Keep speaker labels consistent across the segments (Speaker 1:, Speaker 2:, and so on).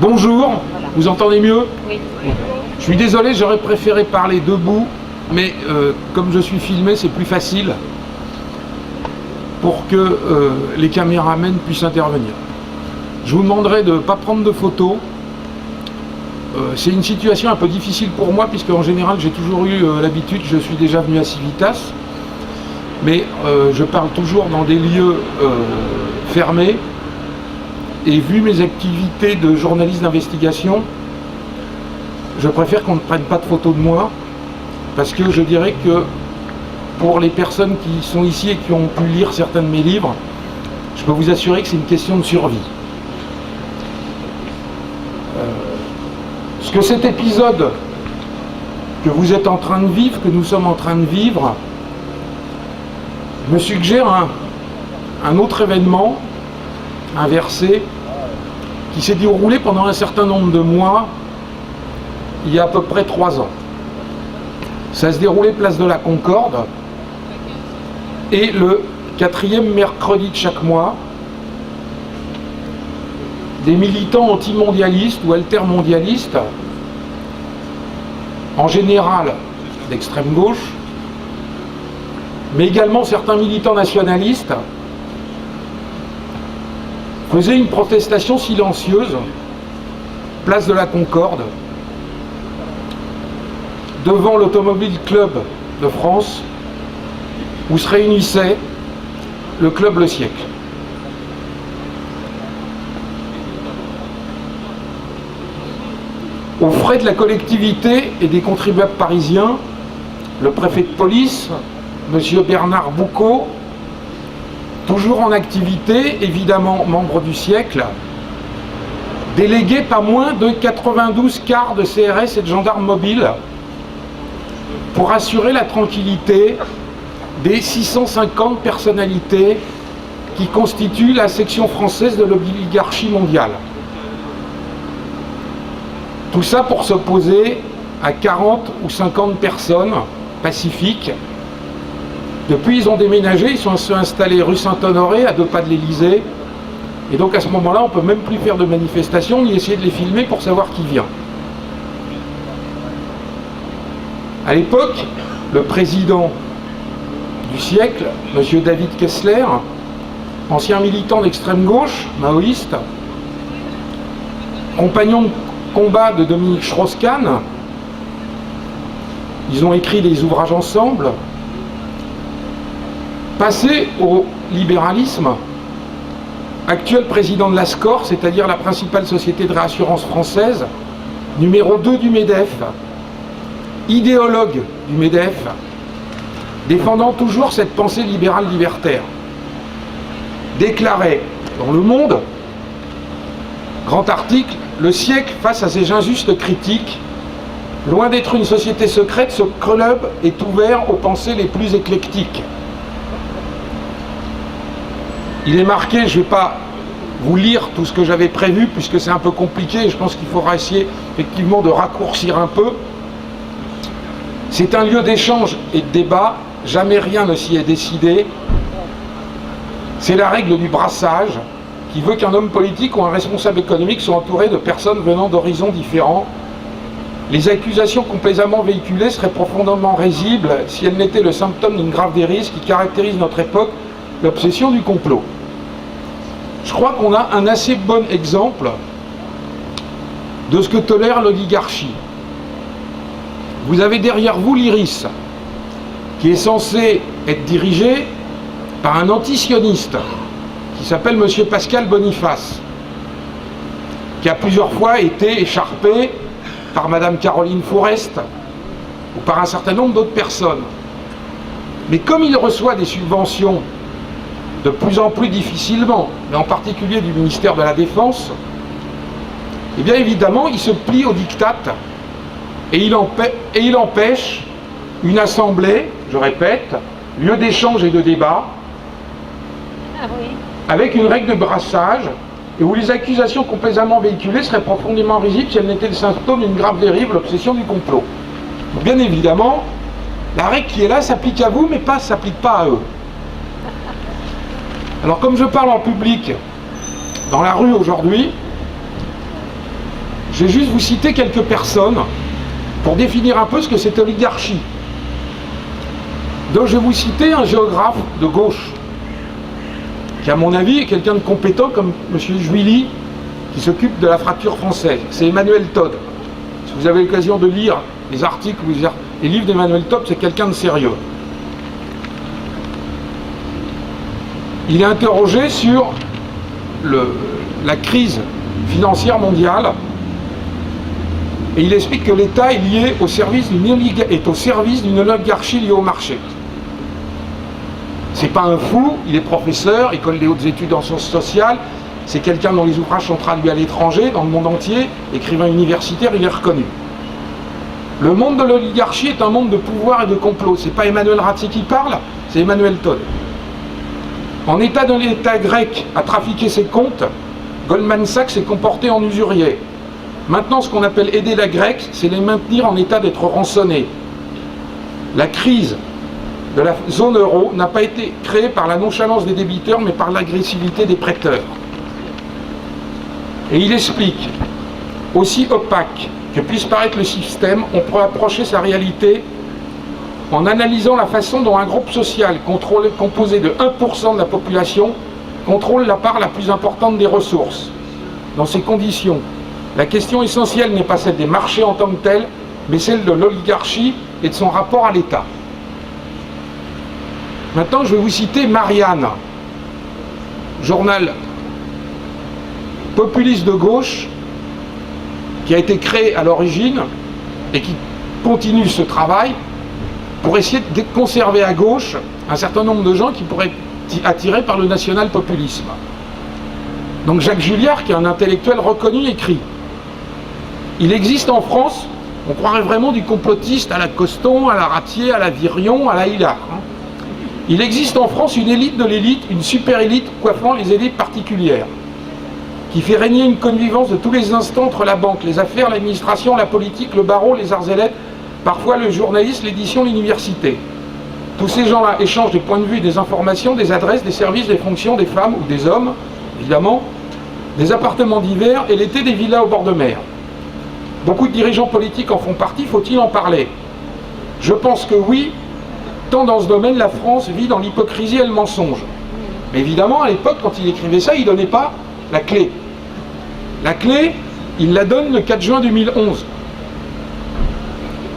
Speaker 1: Bonjour, vous entendez mieux?
Speaker 2: Oui.
Speaker 1: Je suis désolé, j'aurais préféré parler debout, mais comme je suis filmé, c'est plus facile pour que les caméramans puissent intervenir. Je vous demanderai de ne pas prendre de photos. C'est une situation un peu difficile pour moi, puisque en général j'ai toujours eu l'habitude, je suis déjà venu à Civitas, mais je parle toujours dans des lieux fermés. Et vu mes activités de journaliste d'investigation, je préfère qu'on ne prenne pas de photos de moi, parce que je dirais que pour les personnes qui sont ici et qui ont pu lire certains de mes livres, je peux vous assurer que c'est une question de survie. Ce que cet épisode que vous êtes en train de vivre, que nous sommes en train de vivre, me suggère un autre événement inversé qui s'est déroulé pendant un certain nombre de mois, il y a à peu près 3 ans. Ça se déroulait place de la Concorde, et le 4e mercredi de chaque mois, des militants antimondialistes ou altermondialistes, en général d'extrême gauche, mais également certains militants nationalistes, faisaient une protestation silencieuse, place de la Concorde, devant l'Automobile Club de France, où se réunissait le Club Le Siècle. Aux frais de la collectivité et des contribuables parisiens, le préfet de police, M. Bernard Boucaud, toujours en activité, évidemment membre du Siècle, délégué pas moins de 92 cars de CRS et de gendarmes mobiles pour assurer la tranquillité des 650 personnalités qui constituent la section française de l'oligarchie mondiale. Tout ça pour s'opposer à 40 ou 50 personnes pacifiques. Depuis, ils ont déménagé, ils sont installés rue Saint-Honoré, à 2 pas de l'Élysée. Et donc à ce moment-là, on ne peut même plus faire de manifestations, ni essayer de les filmer pour savoir qui vient. À l'époque, le président du Siècle, M. David Kessler, ancien militant d'extrême gauche, maoïste, compagnon de combat de Dominique Strauss-Kahn, ils ont écrit des ouvrages ensemble. Passé au libéralisme, actuel président de la SCOR, c'est-à-dire la principale société de réassurance française, numéro 2 du MEDEF, idéologue du MEDEF, défendant toujours cette pensée libérale libertaire, déclarait dans Le Monde, grand article, « Le siècle face à ces injustes critiques, loin d'être une société secrète, ce club est ouvert aux pensées les plus éclectiques. » Il est marqué, je ne vais pas vous lire tout ce que j'avais prévu, puisque c'est un peu compliqué, et je pense qu'il faudra essayer effectivement de raccourcir un peu. C'est un lieu d'échange et de débat, jamais rien ne s'y est décidé. C'est la règle du brassage, qui veut qu'un homme politique ou un responsable économique soit entouré de personnes venant d'horizons différents. Les accusations complaisamment véhiculées seraient profondément risibles si elles n'étaient le symptôme d'une grave dérive qui caractérise notre époque, l'obsession du complot. Je crois qu'on a un assez bon exemple de ce que tolère l'oligarchie. Vous avez derrière vous l'IRIS, qui est censé être dirigé par un antisioniste qui s'appelle M. Pascal Boniface, qui a plusieurs fois été écharpé par Mme Caroline Forest ou par un certain nombre d'autres personnes. Mais comme il reçoit des subventions de plus en plus difficilement, mais en particulier du ministère de la Défense, et bien évidemment, il se plie au diktat et il empêche une assemblée, je répète, lieu d'échange et de débat, avec une règle de brassage, et où les accusations complaisamment véhiculées seraient profondément risibles si elles n'étaient le symptôme d'une grave dérive, l'obsession du complot. Donc, bien évidemment, la règle qui est là s'applique à vous, mais ne s'applique pas à eux. Alors comme je parle en public dans la rue aujourd'hui, Je vais juste vous citer quelques personnes pour définir un peu ce que c'est l'oligarchie. Donc je vais vous citer un géographe de gauche, qui à mon avis est quelqu'un de compétent comme M. Juilly, qui s'occupe de la fracture française. C'est Emmanuel Todd. Si vous avez l'occasion de lire les articles ou les livres d'Emmanuel Todd, c'est quelqu'un de sérieux. Il est interrogé sur la crise financière mondiale et il explique que l'État est lié au service d'une oligarchie liée au marché. C'est pas un fou, il est professeur, école des hautes études en sciences sociales, c'est quelqu'un dont les ouvrages sont traduits à l'étranger, dans le monde entier, écrivain universitaire, il est reconnu. Le monde de l'oligarchie est un monde de pouvoir et de complot. C'est pas Emmanuel Ratti qui parle, c'est Emmanuel Todd. En état de l'État grec à trafiquer ses comptes, Goldman Sachs s'est comporté en usurier. Maintenant, ce qu'on appelle aider la Grèce, c'est les maintenir en état d'être rançonnés. La crise de la zone euro n'a pas été créée par la nonchalance des débiteurs, mais par l'agressivité des prêteurs. Et il explique, aussi opaque que puisse paraître le système, on peut approcher sa réalité en analysant la façon dont un groupe social composé de 1% de la population contrôle la part la plus importante des ressources. Dans ces conditions, la question essentielle n'est pas celle des marchés en tant que tels, mais celle de l'oligarchie et de son rapport à l'État. Maintenant, je vais vous citer Marianne, journal populiste de gauche, qui a été créé à l'origine et qui continue ce travail pour essayer de conserver à gauche un certain nombre de gens qui pourraient être attirés par le national-populisme. Donc Jacques Julliard, qui est un intellectuel reconnu, écrit « Il existe en France, on croirait vraiment du complotiste à la Coston, à la Ratier, à la Virion, à la Hillard. Il existe en France une élite de l'élite, une super élite coiffant les élites particulières, qui fait régner une connivence de tous les instants entre la banque, les affaires, l'administration, la politique, le barreau, les arts et lettres, parfois le journaliste, l'édition, l'université. Tous ces gens-là échangent des points de vue, des informations, des adresses, des services, des fonctions, des femmes ou des hommes, évidemment, des appartements divers et l'été des villas au bord de mer. Beaucoup de dirigeants politiques en font partie, faut-il en parler? Je pense que oui, tant dans ce domaine, la France vit dans l'hypocrisie et le mensonge. Mais évidemment, à l'époque, quand il écrivait ça, il ne donnait pas la clé. La clé, il la donne le 4 juin 2011.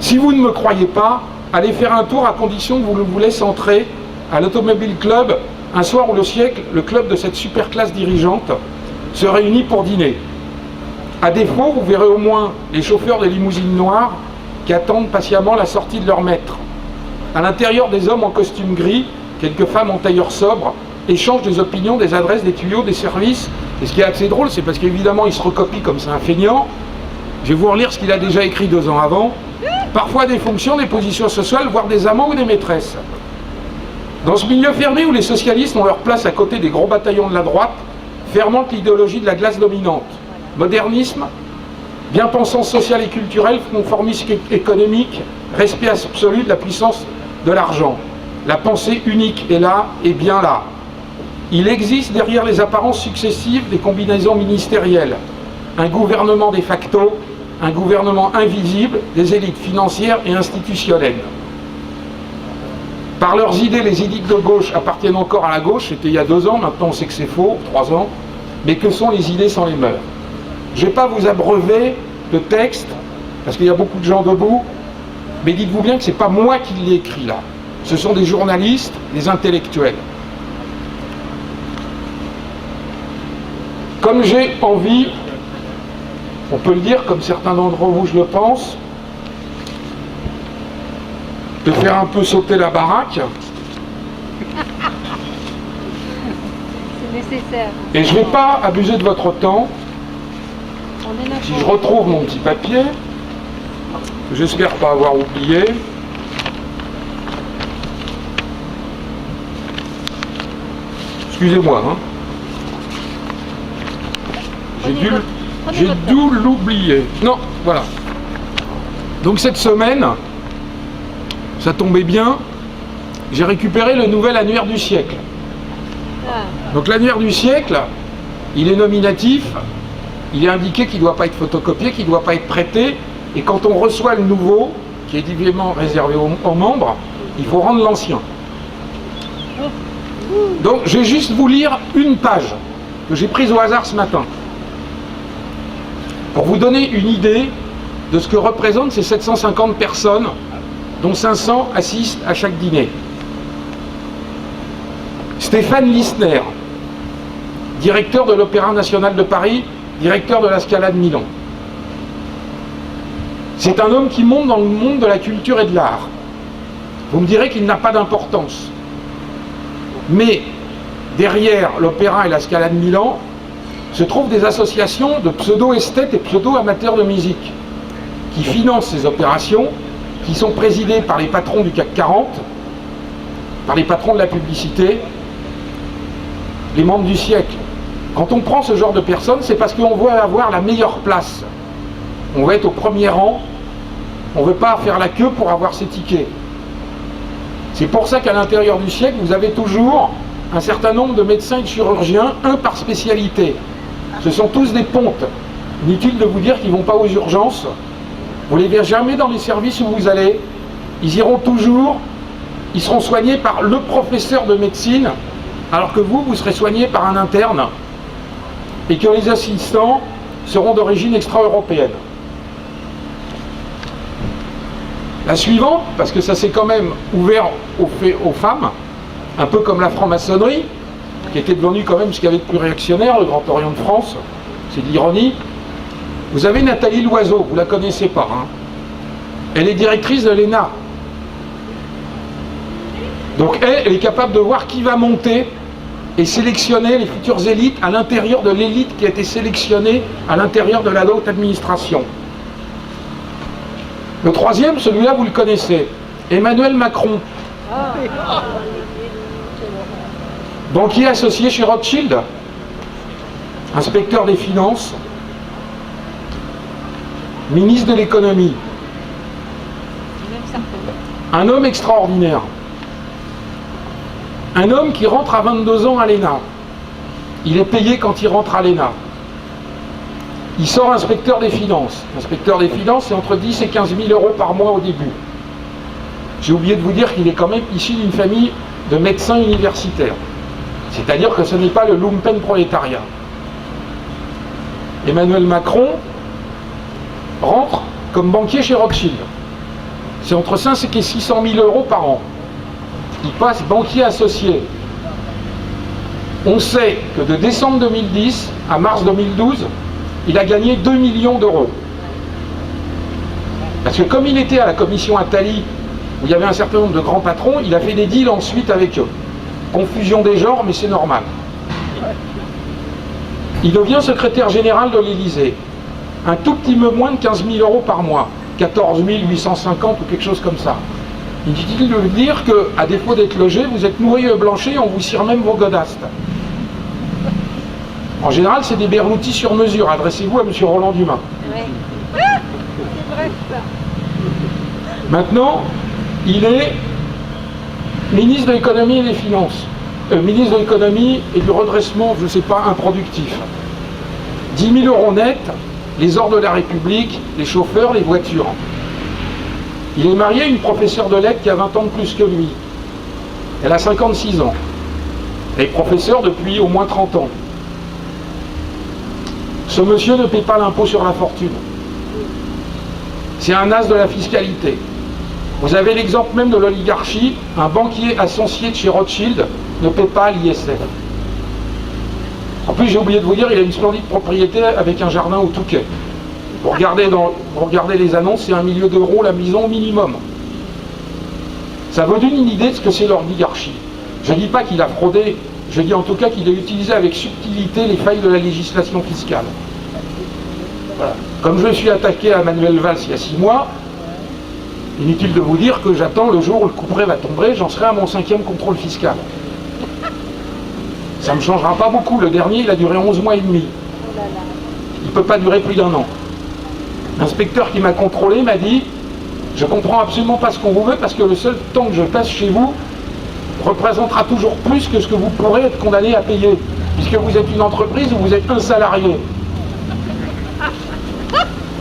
Speaker 1: Si vous ne me croyez pas, allez faire un tour à condition que vous vous laissez entrer à l'Automobile Club, un soir où le siècle, le club de cette super classe dirigeante, se réunit pour dîner. À défaut, vous verrez au moins les chauffeurs des limousines noires qui attendent patiemment la sortie de leur maître. À l'intérieur, des hommes en costume gris, quelques femmes en tailleur sobre, échangent des opinions, des adresses, des tuyaux, des services. Et ce qui est assez drôle, c'est parce qu'évidemment, il se recopie comme c'est un feignant. Je vais vous relire ce qu'il a déjà écrit 2 ans avant. Parfois des fonctions, des positions sociales, voire des amants ou des maîtresses. Dans ce milieu fermé où les socialistes ont leur place à côté des gros bataillons de la droite, fermente l'idéologie de la classe dominante. Modernisme, bien-pensance sociale et culturelle, conformisme économique, respect absolu de la puissance de l'argent. La pensée unique est là et bien là. Il existe derrière les apparences successives des combinaisons ministérielles, un gouvernement de facto, un gouvernement invisible, des élites financières et institutionnelles. Par leurs idées, les élites de gauche appartiennent encore à la gauche, c'était il y a 2 ans, maintenant on sait que c'est faux, 3 ans, mais que sont les idées sans les mœurs? Je ne vais pas vous abreuver de texte, parce qu'il y a beaucoup de gens debout, mais dites-vous bien que ce n'est pas moi qui l'ai écrit là. Ce sont des journalistes, des intellectuels. Comme j'ai envie, on peut le dire, comme certains d'entre vous je le pense, de faire un peu sauter la baraque.
Speaker 2: C'est nécessaire.
Speaker 1: Et je ne vais pas abuser de votre temps. Si je retrouve mon petit papier, que j'espère pas avoir oublié. Excusez-moi, hein. J'ai dû l'oublier. Non, voilà. Donc cette semaine, ça tombait bien, j'ai récupéré le nouvel annuaire du siècle. Donc l'annuaire du siècle, il est nominatif, il est indiqué qu'il ne doit pas être photocopié, qu'il ne doit pas être prêté, et quand on reçoit le nouveau, qui est évidemment réservé aux membres, il faut rendre l'ancien. Donc je vais juste vous lire une page que j'ai prise au hasard ce matin, pour vous donner une idée de ce que représentent ces 750 personnes, dont 500 assistent à chaque dîner. Stéphane Lissner, directeur de l'Opéra National de Paris, directeur de la Scala de Milan. C'est un homme qui monte dans le monde de la culture et de l'art. Vous me direz qu'il n'a pas d'importance. Mais derrière l'Opéra et la Scala de Milan se trouvent des associations de pseudo-esthètes et pseudo-amateurs de musique qui financent ces opérations, qui sont présidées par les patrons du CAC 40, par les patrons de la publicité, les membres du siècle. Quand on prend ce genre de personnes, c'est parce qu'on veut avoir la meilleure place. On veut être au premier rang, on ne veut pas faire la queue pour avoir ses tickets. C'est pour ça qu'à l'intérieur du siècle, vous avez toujours un certain nombre de médecins et de chirurgiens, un par spécialité. Ce sont tous des pontes. Inutile de vous dire qu'ils ne vont pas aux urgences. Vous ne les verrez jamais dans les services où vous allez. Ils iront toujours, ils seront soignés par le professeur de médecine, alors que vous serez soigné par un interne, et que les assistants seront d'origine extra-européenne. La suivante, parce que ça s'est quand même ouvert aux femmes, un peu comme la franc-maçonnerie, qui était devenue quand même ce qu'il y avait de plus réactionnaire, le Grand Orient de France, c'est de l'ironie. Vous avez Nathalie Loiseau, vous ne la connaissez pas, hein. Elle est directrice de l'ENA. Donc elle est capable de voir qui va monter et sélectionner les futures élites à l'intérieur de l'élite qui a été sélectionnée à l'intérieur de la haute administration. Le troisième, celui-là vous le connaissez, Emmanuel Macron. Banquier associé chez Rothschild, inspecteur des finances, ministre de l'économie. Un homme extraordinaire. Un homme qui rentre à 22 ans à l'ENA. Il est payé quand il rentre à l'ENA. Il sort inspecteur des finances. Inspecteur des finances, c'est entre 10 et 15 000 euros par mois au début. J'ai oublié de vous dire qu'il est quand même issu d'une famille de médecins universitaires. C'est-à-dire que ce n'est pas le lumpen prolétariat. Emmanuel Macron rentre comme banquier chez Rothschild. C'est entre 5 et 600 000 euros par an. Il passe banquier associé. On sait que de décembre 2010 à mars 2012, il a gagné 2 millions d'euros. Parce que comme il était à la commission Attali, où il y avait un certain nombre de grands patrons, il a fait des deals ensuite avec eux. Confusion des genres, mais c'est normal. Il devient secrétaire général de l'Élysée. Un tout petit peu moins de 15 000 euros par mois. 14 850 ou quelque chose comme ça. Inutile de vous dire qu'à défaut d'être logé, vous êtes nourri et blanchi et on vous cire même vos godastes. En général, c'est des berloutis sur mesure. Adressez-vous à M. Roland Dumas. Oui. C'est vrai, ça. Maintenant, il est ministre de l'économie et des finances. Ministre de l'économie et du redressement, je ne sais pas, improductif. 10 000 euros net, les ordres de la République, les chauffeurs, les voitures. Il est marié à une professeure de lettres qui a 20 ans de plus que lui. Elle a 56 ans. Elle est professeure depuis au moins 30 ans. Ce monsieur ne paie pas l'impôt sur la fortune. C'est un as de la fiscalité. Vous avez l'exemple même de l'oligarchie, un banquier associé de chez Rothschild ne paie pas l'ISF. En plus, j'ai oublié de vous dire, il a une splendide propriété avec un jardin au Touquet. Vous regardez les annonces, c'est 1 million d'euros la maison minimum. Ça vous donne une idée de ce que c'est l'oligarchie. Je ne dis pas qu'il a fraudé, je dis en tout cas qu'il a utilisé avec subtilité les failles de la législation fiscale. Voilà. Comme je suis attaqué à Manuel Valls il y a 6 mois, inutile de vous dire que j'attends le jour où le couperet va tomber, j'en serai à mon 5e contrôle fiscal. Ça ne me changera pas beaucoup. Le dernier, il a duré 11 mois et demi. Il ne peut pas durer plus d'1 an. L'inspecteur qui m'a contrôlé m'a dit « Je ne comprends absolument pas ce qu'on vous veut parce que le seul temps que je passe chez vous représentera toujours plus que ce que vous pourrez être condamné à payer, puisque vous êtes une entreprise où vous êtes un salarié. »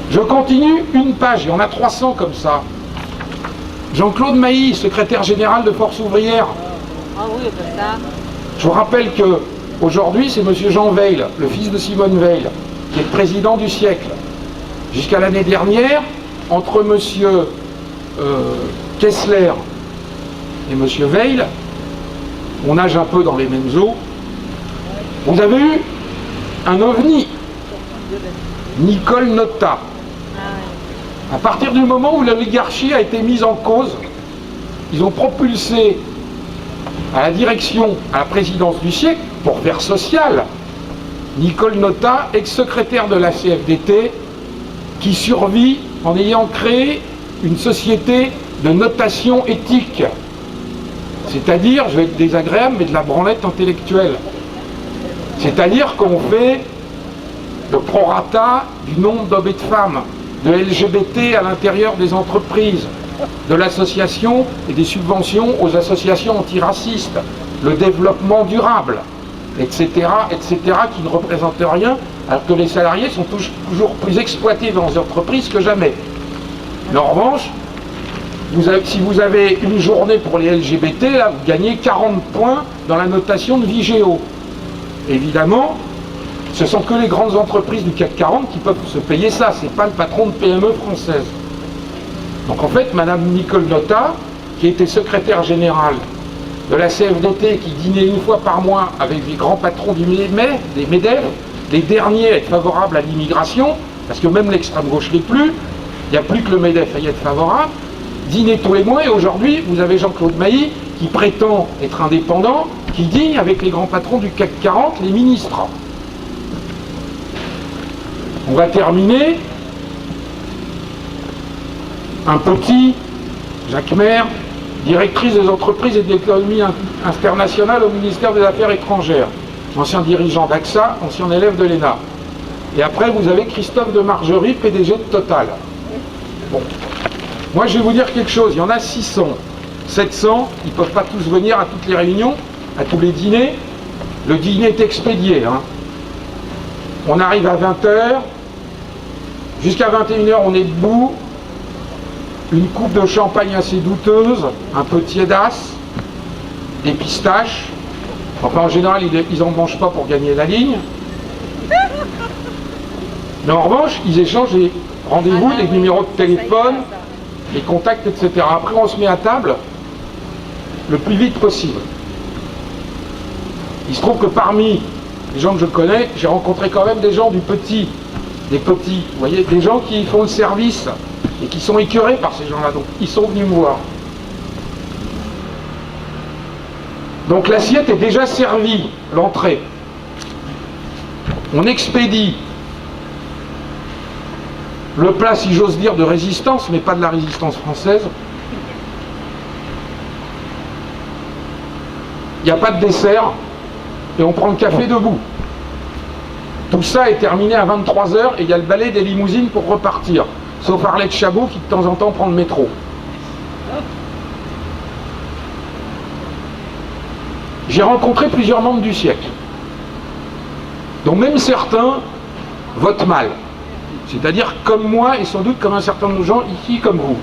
Speaker 1: Je continue une page, il y en a 300 comme ça. Jean-Claude Mailly, secrétaire général de Force ouvrière.
Speaker 2: Ah oui, ben ça.
Speaker 1: Je vous rappelle que aujourd'hui, c'est M. Jean Veil, le fils de Simone Veil, qui est le président du siècle. Jusqu'à l'année dernière, entre M. Kessler et M. Veil, on nage un peu dans les mêmes eaux. Vous avez eu un ovni, Nicole Notta. À partir du moment où l'oligarchie a été mise en cause, ils ont propulsé à la direction, à la présidence du siècle, pour faire social, Nicole Notta, ex-secrétaire de la CFDT, qui survit en ayant créé une société de notation éthique. C'est-à-dire, je vais être désagréable, mais de la branlette intellectuelle. C'est-à-dire qu'on fait le prorata du nombre d'hommes et de femmes, de LGBT à l'intérieur des entreprises, de l'association et des subventions aux associations antiracistes, le développement durable, etc., etc., qui ne représentent rien, alors que les salariés sont toujours plus exploités dans les entreprises que jamais. Mais en revanche, si vous avez une journée pour les LGBT, là, vous gagnez 40 points dans la notation de Vigéo. Évidemment, ce sont que les grandes entreprises du CAC 40 qui peuvent se payer ça, c'est pas le patron de PME française. Donc en fait, Madame Nicole Notta, qui était secrétaire générale de la CFDT, qui dînait une fois par mois avec les grands patrons des MEDEF, les derniers à être favorables à l'immigration, parce que même l'extrême gauche n'est plus, il n'y a plus que le MEDEF à y être favorable, dînait tous les mois, et aujourd'hui, vous avez Jean-Claude Mailly, qui prétend être indépendant, qui dîne avec les grands patrons du CAC 40, les ministres. On va terminer. Un petit, Jacques Maire, directrice des entreprises et de l'économie internationale au ministère des Affaires étrangères, ancien dirigeant d'AXA, ancien élève de l'ENA. Et après, vous avez Christophe de Margerie, PDG de Total. Bon. Moi, je vais vous dire quelque chose, il y en a 600. 700, ils ne peuvent pas tous venir à toutes les réunions, à tous les dîners. Le dîner est expédié. Hein. On arrive à 20h, jusqu'à 21h, on est debout. Une coupe de champagne assez douteuse, un peu tiédasse, des pistaches. Enfin, en général, ils n'en mangent pas pour gagner la ligne. Mais en revanche, ils échangent les rendez-vous, les numéros de téléphone, les contacts, etc. Après, on se met à table le plus vite possible. Il se trouve que parmi les gens que je connais, j'ai rencontré quand même des gens des petits, vous voyez, des gens qui font le service et qui sont écœurés par ces gens-là, donc ils sont venus me voir. Donc l'assiette est déjà servie, l'entrée. On expédie le plat, si j'ose dire, de résistance, mais pas de la résistance française. Il n'y a pas de dessert, et on prend le café debout. Tout ça est terminé à 23h, et il y a le balai des limousines pour repartir. Sauf Arlette Chabot qui de temps en temps prend le métro. J'ai rencontré plusieurs membres du siècle, dont même certains votent mal. C'est-à-dire comme moi et sans doute comme un certain nombre de gens ici comme vous.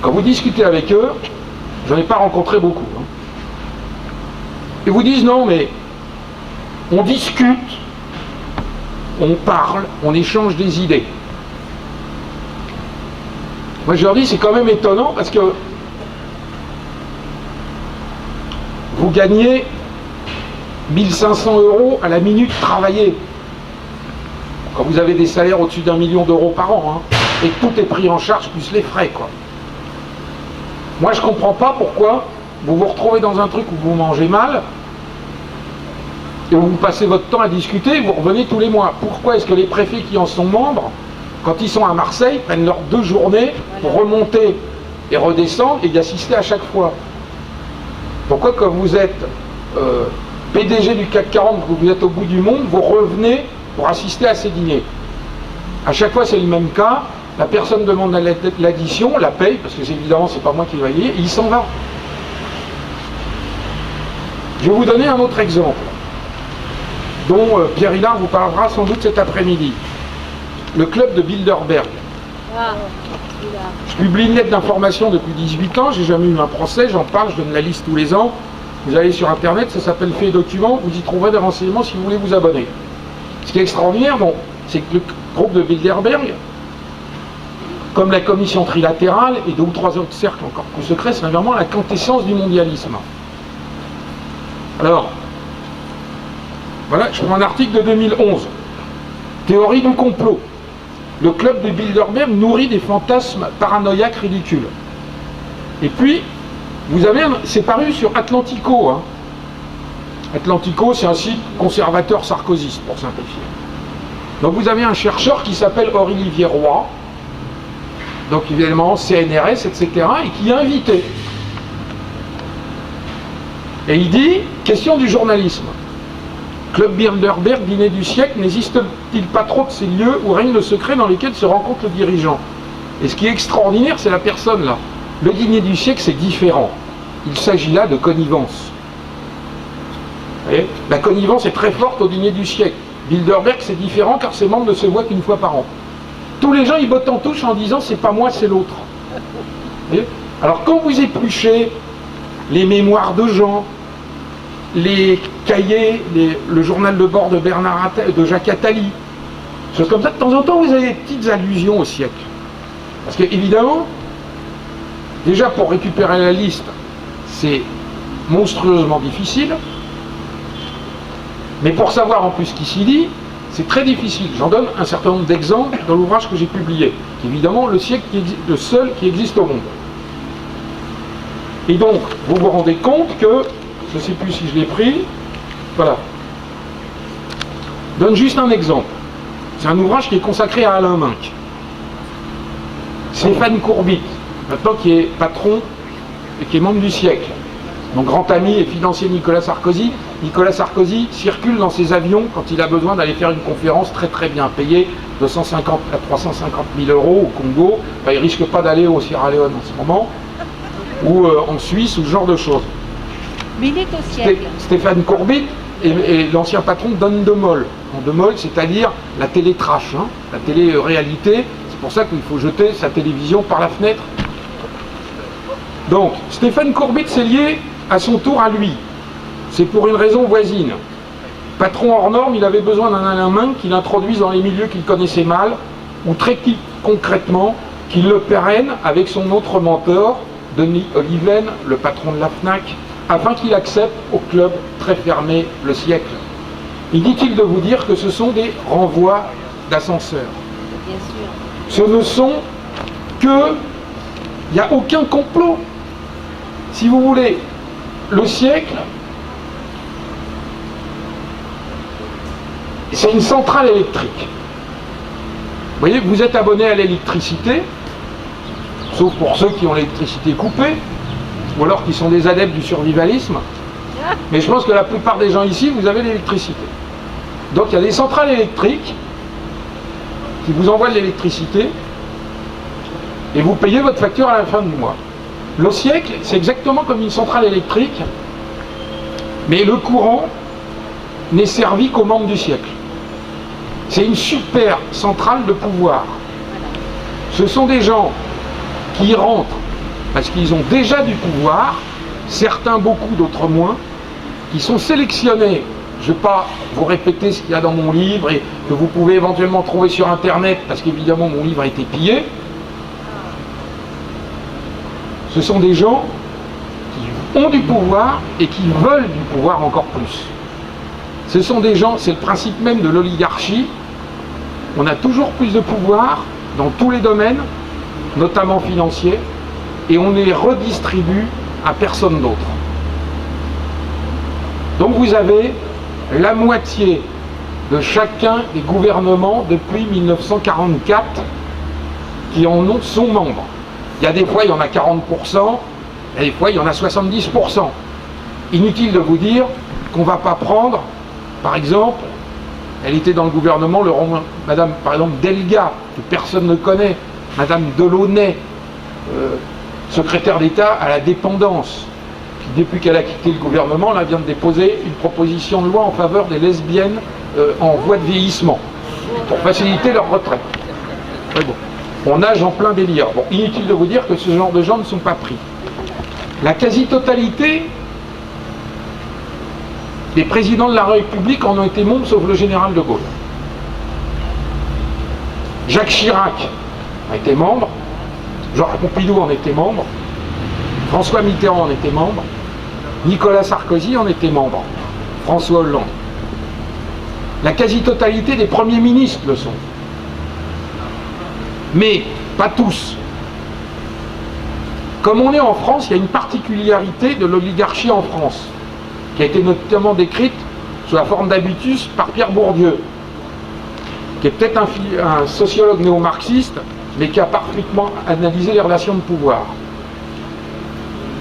Speaker 1: Quand vous discutez avec eux, j'en ai pas rencontré beaucoup. Hein. Ils vous disent non mais on discute, on parle, on échange des idées. Moi je leur dis c'est quand même étonnant parce que vous gagnez 1500 € à la minute travaillée. Quand vous avez des salaires au-dessus d'1 million d'euros par an, hein, et que tout est pris en charge plus les frais, quoi. Moi je comprends pas pourquoi vous vous retrouvez dans un truc où vous mangez mal et où vous passez votre temps à discuter et vous revenez tous les mois. Pourquoi est-ce que les préfets qui en sont membres, quand ils sont à Marseille, prennent leurs 2 journées pour remonter et redescendre et y assister à chaque fois? Pourquoi quand vous êtes PDG du CAC 40, que vous êtes au bout du monde, vous revenez pour assister à ces dîners? À chaque fois c'est le même cas, la personne demande l'addition, la paye, parce que évidemment c'est pas moi qui vais payer, et il s'en va. Je vais vous donner un autre exemple, dont Pierre Hillard vous parlera sans doute cet après-midi. le club de Bilderberg.
Speaker 2: Ah, celui-là.
Speaker 1: Je publie une lettre d'information depuis 18 ans, j'ai jamais eu un procès, j'en parle, je donne la liste tous les ans. Vous allez sur internet, ça s'appelle Faits et Documents, vous y trouverez des renseignements si vous voulez vous abonner. Ce qui est extraordinaire, bon, c'est que le groupe de Bilderberg, comme la commission trilatérale et 2 ou 3 autres cercles encore plus secrets, c'est vraiment la quintessence du mondialisme. Alors, voilà, je prends un article de 2011. Théorie du complot. Le club de Bilderberg nourrit des fantasmes paranoïaques ridicules. Et puis, vous avez, c'est paru sur Atlantico. Hein. Atlantico, c'est un site conservateur sarkozyste, pour simplifier. Donc vous avez un chercheur qui s'appelle Olivier Roy, donc évidemment CNRS, etc., et qui est invité. Et il dit, question du journalisme. Club Bilderberg, dîner du siècle, n'existe-t-il pas trop de ces lieux où règne le secret dans lesquels se rencontre le dirigeant? Et ce qui est extraordinaire, c'est la personne là. Le dîner du siècle, c'est différent. Il s'agit là de connivence. Vous voyez, la connivence est très forte au dîner du siècle. Bilderberg, c'est différent car ses membres ne se voient qu'une fois par an. Tous les gens, ils bottent en touche en disant c'est pas moi, c'est l'autre. Alors quand vous épluchez les mémoires de gens, les cahiers, le journal de bord de de Jacques Attali, choses comme ça, de temps en temps vous avez des petites allusions au siècle. Parce que évidemment, déjà pour récupérer la liste, c'est monstrueusement difficile. Mais pour savoir en plus ce qui s'y dit, c'est très difficile. J'en donne un certain nombre d'exemples dans l'ouvrage que j'ai publié. Évidemment, le siècle le seul qui existe au monde. Et donc, vous vous rendez compte que, je ne sais plus si je l'ai pris, voilà. Je donne juste un exemple. C'est un ouvrage qui est consacré à Alain Minc. Stéphane Courbit, maintenant qui est patron et qui est membre du siècle. Mon grand ami et financier Nicolas Sarkozy. Nicolas Sarkozy circule dans ses avions quand il a besoin d'aller faire une conférence très très bien payée, de 150 à 350 000 euros au Congo. Enfin, il ne risque pas d'aller au Sierra Leone en ce moment, ou en Suisse, ou ce genre de choses.
Speaker 2: Mais il est au siècle.
Speaker 1: Stéphane Courbit est l'ancien patron d'Endemol. Endemol, c'est-à-dire la télé trash, hein, la télé-réalité. C'est pour ça qu'il faut jeter sa télévision par la fenêtre. Donc, Stéphane Courbit, c'est lié à son tour à lui. C'est pour une raison voisine. Patron hors norme, il avait besoin d'un Alain Minc qui l'introduise dans les milieux qu'il connaissait mal, ou très concrètement, qu'il le pérenne avec son autre mentor, Denis Oliven, le patron de la FNAC, afin qu'il accepte au club très fermé le siècle. Inutile de vous dire que ce sont des renvois d'ascenseur.
Speaker 2: Bien sûr.
Speaker 1: Ce ne sont que... Il n'y a aucun complot. Si vous voulez, le siècle, c'est une centrale électrique. Vous voyez, vous êtes abonné à l'électricité, sauf pour ceux qui ont l'électricité coupée, ou alors qui sont des adeptes du survivalisme. Mais je pense que la plupart des gens ici, vous avez l'électricité. Donc il y a des centrales électriques qui vous envoient de l'électricité et vous payez votre facture à la fin du mois. Le siècle, c'est exactement comme une centrale électrique, mais le courant n'est servi qu'aux membres du siècle. C'est une super centrale de pouvoir. Ce sont des gens qui y rentrent parce qu'ils ont déjà du pouvoir, certains beaucoup, d'autres moins, qui sont sélectionnés. Je ne vais pas vous répéter ce qu'il y a dans mon livre et que vous pouvez éventuellement trouver sur internet, parce qu'évidemment mon livre a été pillé. Ce sont des gens qui ont du pouvoir et qui veulent du pouvoir encore plus. Ce sont des gens, c'est le principe même de l'oligarchie. On a toujours plus de pouvoir dans tous les domaines, notamment financiers, et on les redistribue à personne d'autre. Donc vous avez la moitié de chacun des gouvernements depuis 1944 qui en sont membres. Il y a des fois, il y en a 40%, et des fois, il y en a 70%. Inutile de vous dire qu'on ne va pas prendre, par exemple, elle était dans le gouvernement, Madame, par exemple, Delga, que personne ne connaît, Madame Delaunay, secrétaire d'État à la dépendance, qui depuis qu'elle a quitté le gouvernement, là, vient de déposer une proposition de loi en faveur des lesbiennes en voie de vieillissement. pour faciliter leur retraite. Mais bon, on nage en plein délire. Bon, inutile de vous dire que ce genre de gens ne sont pas pris. La quasi-totalité des présidents de la République en ont été membres, sauf le général de Gaulle. Jacques Chirac a été membre, Georges Pompidou en était membre, François Mitterrand en était membre, Nicolas Sarkozy en était membre, François Hollande. La quasi-totalité des premiers ministres le sont. Mais pas tous. Comme on est en France, il y a une particularité de l'oligarchie en France, qui a été notamment décrite sous la forme d'habitus par Pierre Bourdieu, qui est peut-être un sociologue néo-marxiste, mais qui a parfaitement analysé les relations de pouvoir.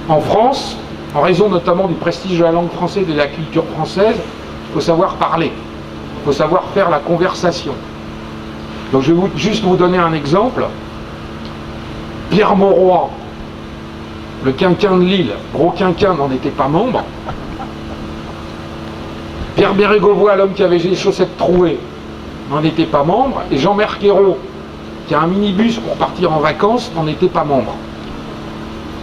Speaker 1: En France, en raison notamment du prestige de la langue française et de la culture française, il faut savoir parler, il faut savoir faire la conversation. Donc je vais juste vous donner un exemple. Pierre Mauroy, le quinquin de Lille, gros quinquin, n'en était pas membre. Pierre Bérégovoy, l'homme qui avait les chaussettes trouées, n'en était pas membre. Et Jean Merquero, qui a un minibus pour partir en vacances, n'en était pas membre.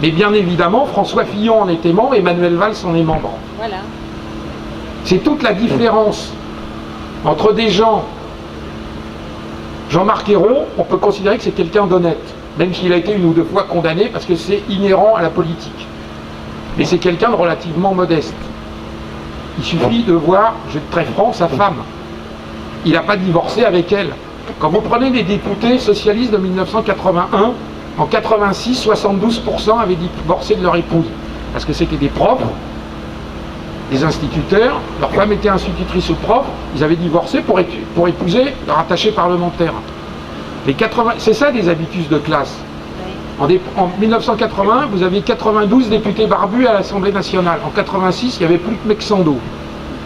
Speaker 1: Mais bien évidemment, François Fillon en était membre, Emmanuel Valls en est membre.
Speaker 2: Voilà.
Speaker 1: C'est toute la différence entre des gens... Jean-Marc Ayrault, on peut considérer que c'est quelqu'un d'honnête, même s'il a été une ou deux fois condamné, parce que c'est inhérent à la politique. Mais c'est quelqu'un de relativement modeste. Il suffit de voir, je vais être très franc, sa femme. Il n'a pas divorcé avec elle. Quand vous prenez les députés socialistes de 1981, en 86, 72% avaient divorcé de leur épouse. Parce que c'était des profs, des instituteurs, leur femme était institutrice ou prof, ils avaient divorcé pour épouser leur attaché parlementaire. C'est ça des habitus de classe. En 1981, vous aviez 92 députés barbus à l'Assemblée nationale. En 86, il n'y avait plus que Mexando.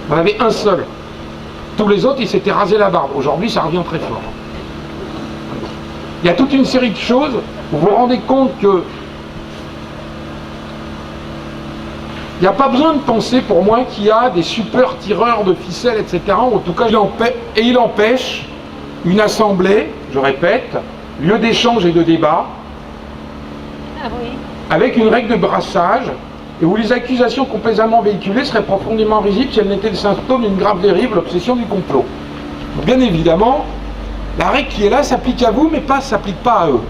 Speaker 1: On avait un seul. Tous les autres, ils s'étaient rasé la barbe. Aujourd'hui, ça revient très fort. Il y a toute une série de choses où vous vous rendez compte que il n'y a pas besoin de penser pour moi qu'il y a des super tireurs de ficelles, etc. En tout cas, il empêche une assemblée, je répète, lieu d'échange et de débat, avec une règle de brassage, et où les accusations complaisamment véhiculées seraient profondément risibles si elles n'étaient le symptôme d'une grave dérive, l'obsession du complot. Bien évidemment, la règle qui est là s'applique à vous, mais ne s'applique pas à eux.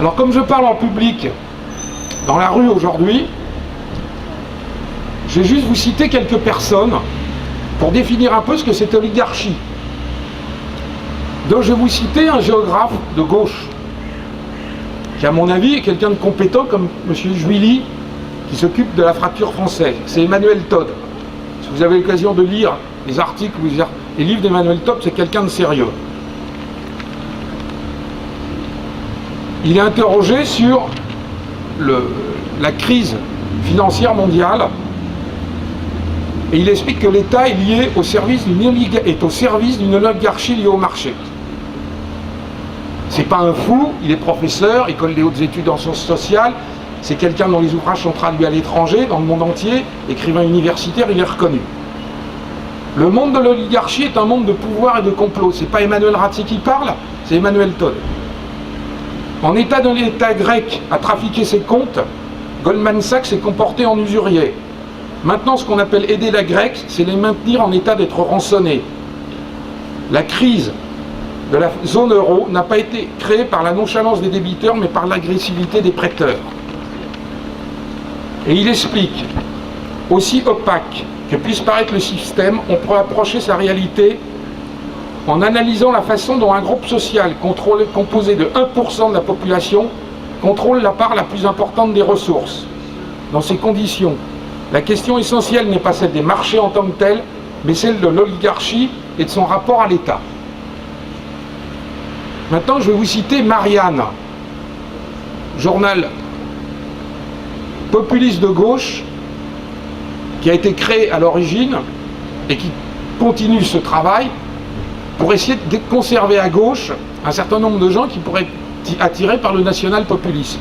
Speaker 1: Alors comme je parle en public, dans la rue aujourd'hui, je vais juste vous citer quelques personnes pour définir un peu ce que c'est oligarchie. Donc je vais vous citer un géographe de gauche, qui à mon avis est quelqu'un de compétent comme M. Juilly, qui s'occupe de la fracture française. C'est Emmanuel Todd. Si vous avez l'occasion de lire les articles, les livres d'Emmanuel Todd, c'est quelqu'un de sérieux. Il est interrogé sur la crise financière mondiale et il explique que l'État est lié au service d'une oligarchie liée au marché. C'est pas un fou, il est professeur, école des hautes études en sciences sociales, c'est quelqu'un dont les ouvrages sont traduits à l'étranger, dans le monde entier, écrivain universitaire, il est reconnu. Le monde de l'oligarchie est un monde de pouvoir et de complot. C'est pas Emmanuel Ratti qui parle, c'est Emmanuel Todd. En état de l'État grec à trafiquer ses comptes, Goldman Sachs s'est comporté en usurier. Maintenant, ce qu'on appelle aider la Grèce, c'est les maintenir en état d'être rançonnés. La crise de la zone euro n'a pas été créée par la nonchalance des débiteurs, mais par l'agressivité des prêteurs. Et il explique, aussi opaque que puisse paraître le système, on peut approcher sa réalité en analysant la façon dont un groupe social composé de 1% de la population contrôle la part la plus importante des ressources. Dans ces conditions, la question essentielle n'est pas celle des marchés en tant que tels, mais celle de l'oligarchie et de son rapport à l'État. Maintenant, je vais vous citer Marianne, journal populiste de gauche, qui a été créé à l'origine et qui continue ce travail pour essayer de conserver à gauche un certain nombre de gens qui pourraient être attirés par le national-populisme.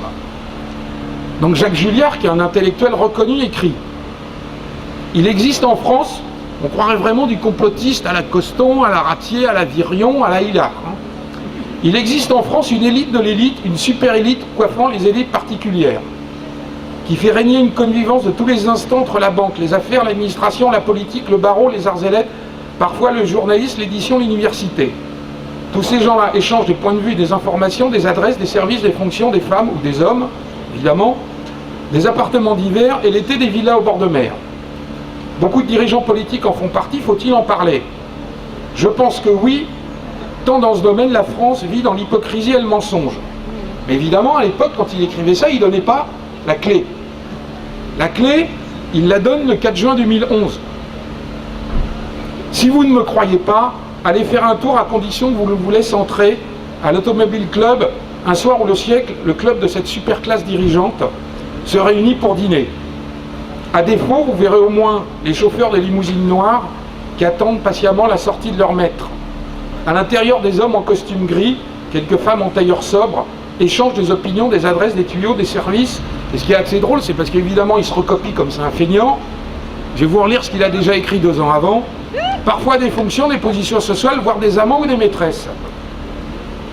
Speaker 1: Donc Jacques Julliard, qui est un intellectuel reconnu, écrit « Il existe en France On croirait vraiment du complotiste à la Coston, à la Ratier, à la Virion, à la Hillard. Il existe en France une élite de l'élite, une super élite coiffant les élites particulières, qui fait régner une connivence de tous les instants entre la banque, les affaires, l'administration, la politique, le barreau, les arts et lettres, parfois le journalisme, l'édition, l'université. Tous ces gens-là échangent des points de vue, des informations, des adresses, des services, des fonctions, des femmes ou des hommes, évidemment, des appartements divers et l'été des villas au bord de mer. Beaucoup de dirigeants politiques en font partie, faut-il en parler? Je pense que oui, tant dans ce domaine, la France vit dans l'hypocrisie et le mensonge. Mais évidemment, à l'époque, quand il écrivait ça, il ne donnait pas la clé. La clé, il la donne le 4 juin 2011. Si vous ne me croyez pas, allez faire un tour à condition que vous laisse entrer à l'Automobile Club un soir où le siècle, le club de cette super classe dirigeante, se réunit pour dîner. À défaut, vous verrez au moins les chauffeurs des limousines noires qui attendent patiemment la sortie de leur maître. À l'intérieur, des hommes en costume gris, quelques femmes en tailleur sobre, échangent des opinions, des adresses, des tuyaux, des services. Et ce qui est assez drôle, c'est parce qu'évidemment, il se recopie comme c'est un feignant. Je vais vous relire ce qu'il a déjà écrit 2 ans avant. Parfois des fonctions, des positions sociales, voire des amants ou des maîtresses.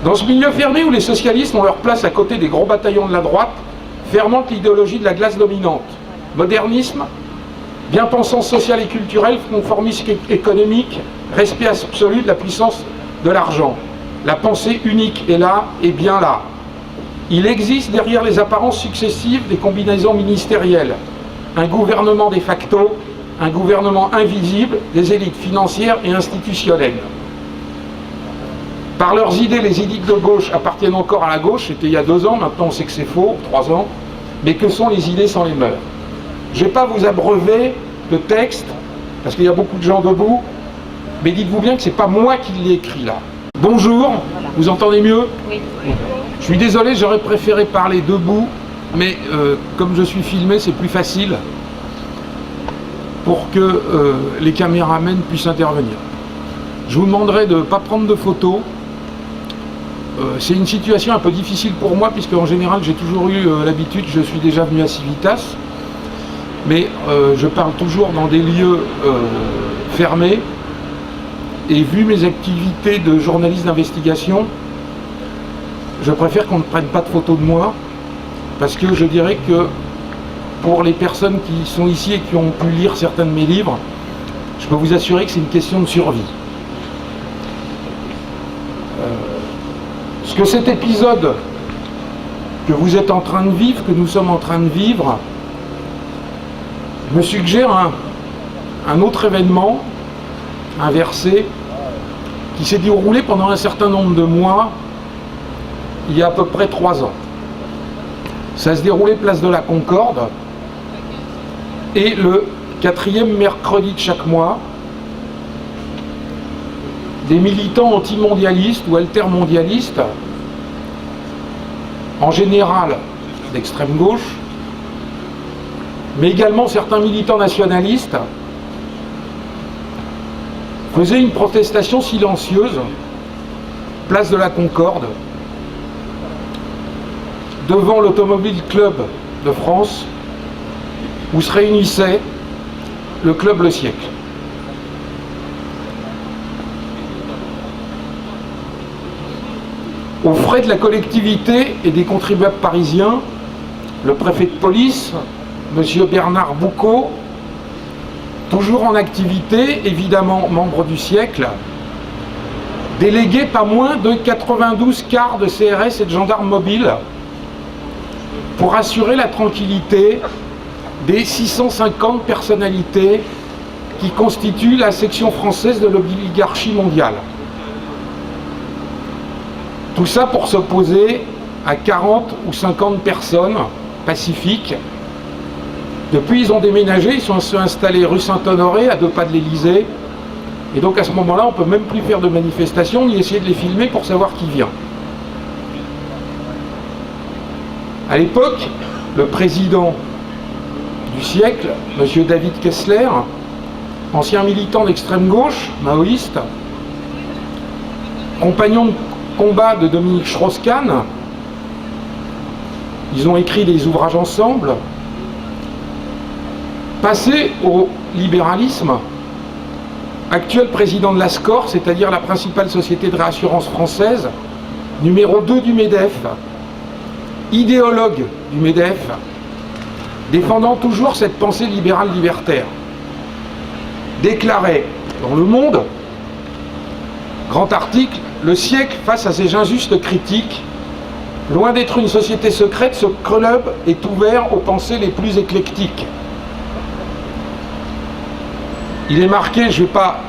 Speaker 1: Dans ce milieu fermé où les socialistes ont leur place à côté des gros bataillons de la droite, fermente l'idéologie de la classe dominante. Modernisme, bien-pensance sociale et culturelle, conformisme économique, respect absolu de la puissance de l'argent. La pensée unique est là et bien là. Il existe derrière les apparences successives des combinaisons ministérielles. Un gouvernement de facto, un gouvernement invisible, des élites financières et institutionnelles. Par leurs idées, les élites de gauche appartiennent encore à la gauche, c'était il y a 2 ans, maintenant on sait que c'est faux, 3 ans. Mais que sont les idées sans les mœurs? Je ne vais pas vous abreuver de texte, parce qu'il y a beaucoup de gens debout, mais dites-vous bien que ce n'est pas moi qui l'ai écrit là. Bonjour, vous entendez mieux?
Speaker 2: Oui.
Speaker 1: Je suis désolé, j'aurais préféré parler debout, mais comme je suis filmé, c'est plus facile pour que les caméramens puissent intervenir. Je vous demanderai de ne pas prendre de photos. C'est une situation un peu difficile pour moi, puisque en général j'ai toujours eu l'habitude, je suis déjà venu à Civitas, mais je parle toujours dans des lieux fermés, et vu mes activités de journaliste d'investigation, je préfère qu'on ne prenne pas de photos de moi, parce que je dirais que pour les personnes qui sont ici et qui ont pu lire certains de mes livres, je peux vous assurer que c'est une question de survie. Ce que cet épisode que vous êtes en train de vivre, que nous sommes en train de vivre, me suggère un autre événement inversé qui s'est déroulé pendant un certain nombre de mois, il y a à peu près 3 ans. Ça se déroulait place de la Concorde, et le 4e mercredi de chaque mois, des militants antimondialistes ou altermondialistes, en général d'extrême gauche, mais également certains militants nationalistes, faisaient une protestation silencieuse, place de la Concorde, devant l'Automobile Club de France, où se réunissait le club Le Siècle. Aux frais de la collectivité et des contribuables parisiens, le préfet de police, M. Bernard Boucaud, toujours en activité, évidemment membre du Siècle, délégué pas moins de 92 quarts de CRS et de gendarmes mobiles pour assurer la tranquillité des 650 personnalités qui constituent la section française de l'oligarchie mondiale. Tout ça pour s'opposer à 40 ou 50 personnes pacifiques. Depuis, ils ont déménagé, ils sont installés rue Saint-Honoré, à 2 pas de l'Élysée. Et donc à ce moment-là, on ne peut même plus faire de manifestation, ni essayer de les filmer pour savoir qui vient. À l'époque, le président du Siècle, M. David Kessler, ancien militant d'extrême gauche, maoïste, compagnon de combat de Dominique Strauss-Kahn, ils ont écrit des ouvrages ensemble, passé au libéralisme, actuel président de la SCOR, c'est-à-dire la principale société de réassurance française, numéro 2 du MEDEF, idéologue du MEDEF, défendant toujours cette pensée libérale libertaire, déclarait dans Le Monde, grand article, « Le siècle, face à ces injustes critiques, loin d'être une société secrète, ce club est ouvert aux pensées les plus éclectiques. » Il est marqué, je ne vais pas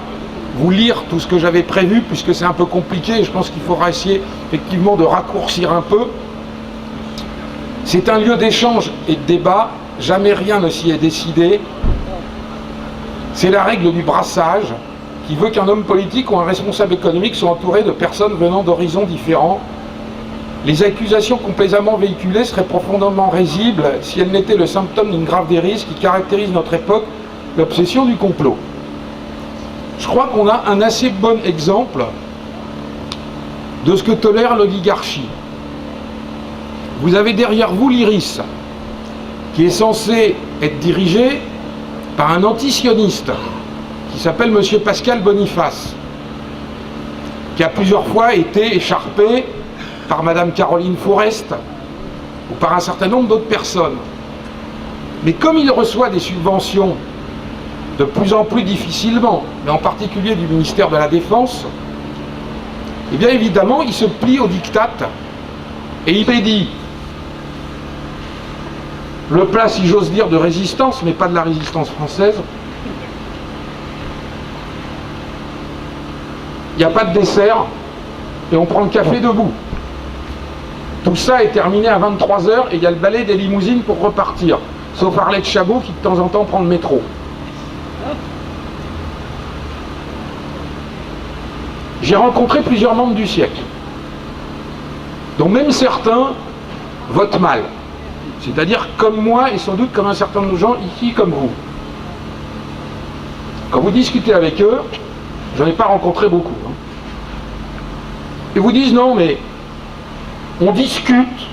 Speaker 1: vous lire tout ce que j'avais prévu, puisque c'est un peu compliqué, et je pense qu'il faudra essayer effectivement de raccourcir un peu. C'est un lieu d'échange et de débat, jamais rien ne s'y est décidé. C'est la règle du brassage, qui veut qu'un homme politique ou un responsable économique soit entouré de personnes venant d'horizons différents. Les accusations complaisamment véhiculées seraient profondément risibles si elles n'étaient le symptôme d'une grave dérive qui caractérise notre époque, l'obsession du complot. Je crois qu'on a un assez bon exemple de ce que tolère l'oligarchie. Vous avez derrière vous l'IRIS, qui est censé être dirigé par un antisioniste qui s'appelle M. Pascal Boniface, qui a plusieurs fois été écharpé par Mme Caroline Forest ou par un certain nombre d'autres personnes. Mais comme il reçoit des subventions de plus en plus difficilement, mais en particulier du ministère de la Défense, et bien évidemment, il se plie au diktat et il dit le plat, si j'ose dire, de résistance, mais pas de la résistance française. Il n'y a pas de dessert et on prend le café debout. Tout ça est terminé à 23 h et il y a le balai des limousines pour repartir. Sauf Arlette Chabot qui de temps en temps prend le métro. J'ai rencontré plusieurs membres du siècle, dont même certains votent mal. C'est-à-dire comme moi et sans doute comme un certain nombre de gens ici comme vous. Quand vous discutez avec eux, j'en ai pas rencontré beaucoup, hein. Ils vous disent non mais on discute,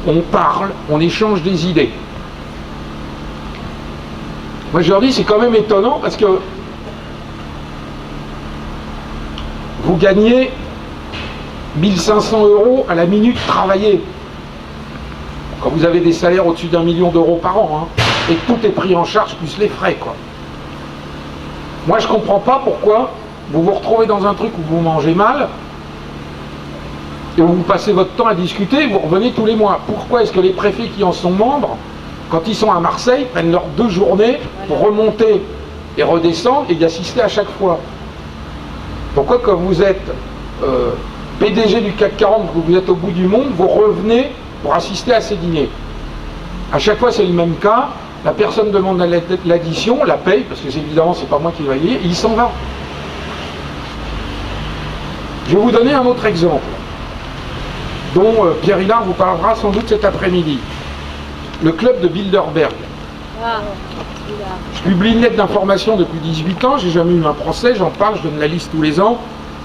Speaker 1: on parle, on échange des idées. Moi je leur dis c'est quand même étonnant parce que vous gagnez 1500 € à la minute travaillée. Quand vous avez des salaires au-dessus d'1 million d'euros par an, hein, et que tout est pris en charge plus les frais, quoi. Moi je comprends pas pourquoi vous vous retrouvez dans un truc où vous mangez mal et où vous passez votre temps à discuter et vous revenez tous les mois. Pourquoi est-ce que les préfets qui en sont membres, quand ils sont à Marseille, prennent leurs 2 journées pour remonter et redescendre et y assister à chaque fois? Pourquoi quand vous êtes PDG du CAC 40, que vous êtes au bout du monde, vous revenez pour assister à ces dîners? À chaque fois c'est le même cas, la personne demande l'addition, la paye, parce que évidemment c'est pas moi qui vais payer, et il s'en va. Je vais vous donner un autre exemple, dont Pierre Hillard vous parlera sans doute cet après-midi. Le club de Bilderberg. Je publie une lettre d'information depuis 18 ans, j'ai jamais eu un procès, j'en parle, je donne la liste tous les ans.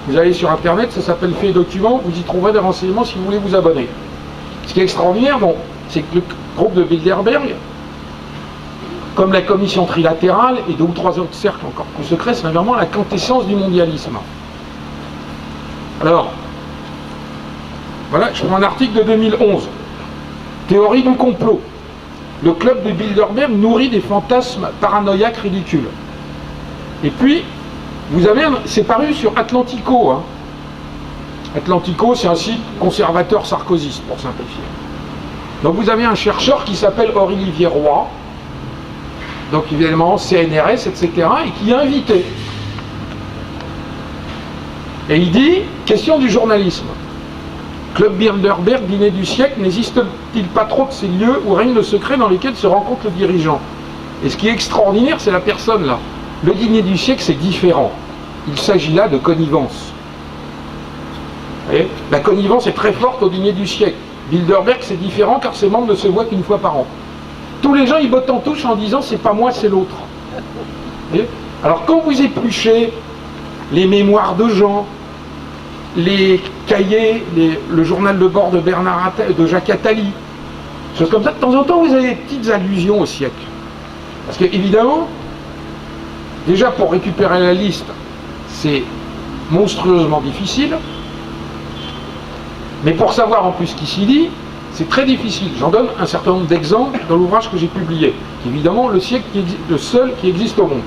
Speaker 1: Vous allez sur internet, ça s'appelle Faits et Documents, vous y trouverez des renseignements si vous voulez vous abonner. Ce qui est extraordinaire, bon, c'est que le groupe de Bilderberg, comme la commission trilatérale et 2 ou 3 autres cercles encore plus secrets, c'est vraiment la quintessence du mondialisme. Alors, voilà, je prends un article de 2011. Théorie du complot. Le club de Bilderberg nourrit des fantasmes paranoïaques ridicules. Et puis, vous avez, c'est paru sur Atlantico, hein. Atlantico, c'est un site conservateur sarkozyste, pour simplifier. Donc vous avez un chercheur qui s'appelle Olivier Roy, donc évidemment CNRS, etc., et qui est invité. Et il dit, question du journalisme. Club Bilderberg, dîner du siècle, n'existe-t-il pas trop de ces lieux où règne le secret dans lesquels se rencontre le dirigeant? Et ce qui est extraordinaire, c'est la personne là. Le dîner du siècle, c'est différent. Il s'agit là de connivence. Vous voyez, la connivence est très forte au dîner du siècle. Bilderberg, c'est différent car ses membres ne se voient qu'une fois par an. Tous les gens, ils bottent en touche en disant c'est pas moi, c'est l'autre. Alors quand vous épluchez les mémoires de gens, les cahiers, le journal de bord de de Jacques Attali, choses comme ça, de temps en temps vous avez des petites allusions au siècle. Parce que évidemment, Déjà, pour récupérer la liste, c'est monstrueusement difficile. Mais pour savoir en plus qui s'y lit, c'est très difficile. J'en donne un certain nombre d'exemples dans l'ouvrage que j'ai publié. Évidemment, le siècle le seul qui existe au monde.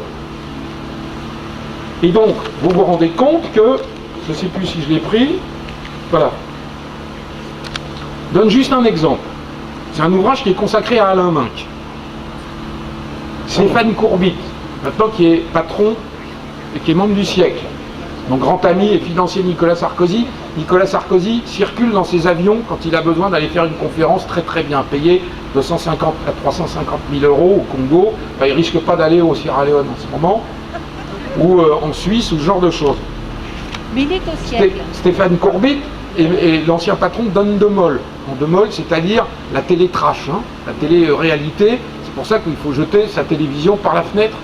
Speaker 1: Et donc, vous vous rendez compte que, je ne sais plus si je l'ai pris, voilà. Je donne juste un exemple. C'est un ouvrage qui est consacré à Alain Minc. Stéphane Courbit, maintenant qui est patron et qui est membre du siècle. Mon grand ami et financier Nicolas Sarkozy. Nicolas Sarkozy circule dans ses avions quand il a besoin d'aller faire une conférence très très bien payée, 250 à 350 000 euros au Congo. Enfin, il ne risque pas d'aller au Sierra Leone en ce moment, ou en Suisse, ou ce genre de choses.
Speaker 2: Milite au siècle.
Speaker 1: Stéphane Courbit est l'ancien patron d'Endemol. Endemol, c'est-à-dire la télé trash, hein, la télé-réalité. C'est pour ça qu'il faut jeter sa télévision par la fenêtre.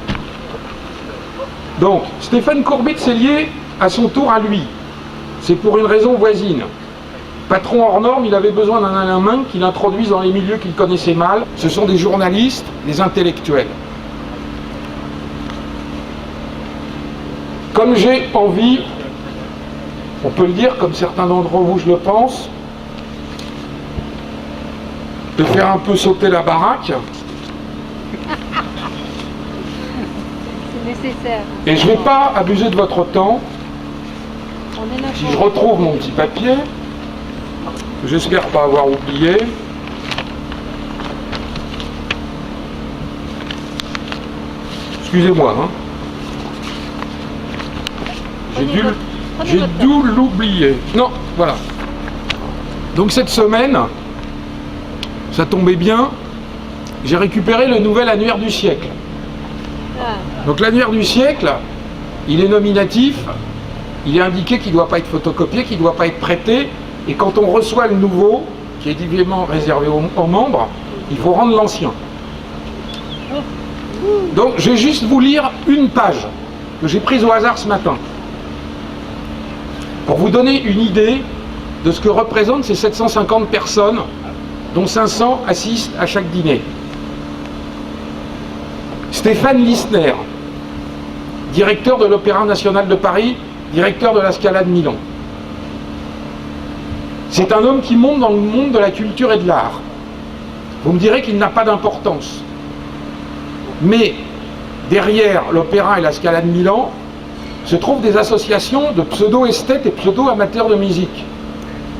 Speaker 1: Donc, Stéphane Courbit, c'est lié à son tour à lui. C'est pour une raison voisine. Patron hors norme, il avait besoin d'un Alain Minc qui l'introduise dans les milieux qu'il connaissait mal. Ce sont des journalistes, des intellectuels. Comme j'ai envie, on peut le dire, comme certains d'entre vous, je le pense, de faire un peu sauter la baraque.
Speaker 2: C'est nécessaire.
Speaker 1: Et je ne vais pas abuser de votre temps. Si je retrouve mon petit papier, que j'espère pas avoir oublié. Excusez-moi, hein. J'ai dû l'oublier. Non, voilà. Donc cette semaine, ça tombait bien, j'ai récupéré le nouvel annuaire du siècle. Donc l'annuaire du siècle, il est nominatif, il est indiqué qu'il ne doit pas être photocopié, qu'il ne doit pas être prêté, et quand on reçoit le nouveau, qui est évidemment réservé aux membres, il faut rendre l'ancien. Donc je vais juste vous lire une page que j'ai prise au hasard ce matin, pour vous donner une idée de ce que représentent ces 750 personnes, dont 500 assistent à chaque dîner. Stéphane Lissner, directeur de l'Opéra National de Paris, directeur de la Scala de Milan. C'est un homme qui monte dans le monde de la culture et de l'art. Vous me direz qu'il n'a pas d'importance. Mais derrière l'Opéra et la Scala de Milan se trouvent des associations de pseudo-esthètes et pseudo-amateurs de musique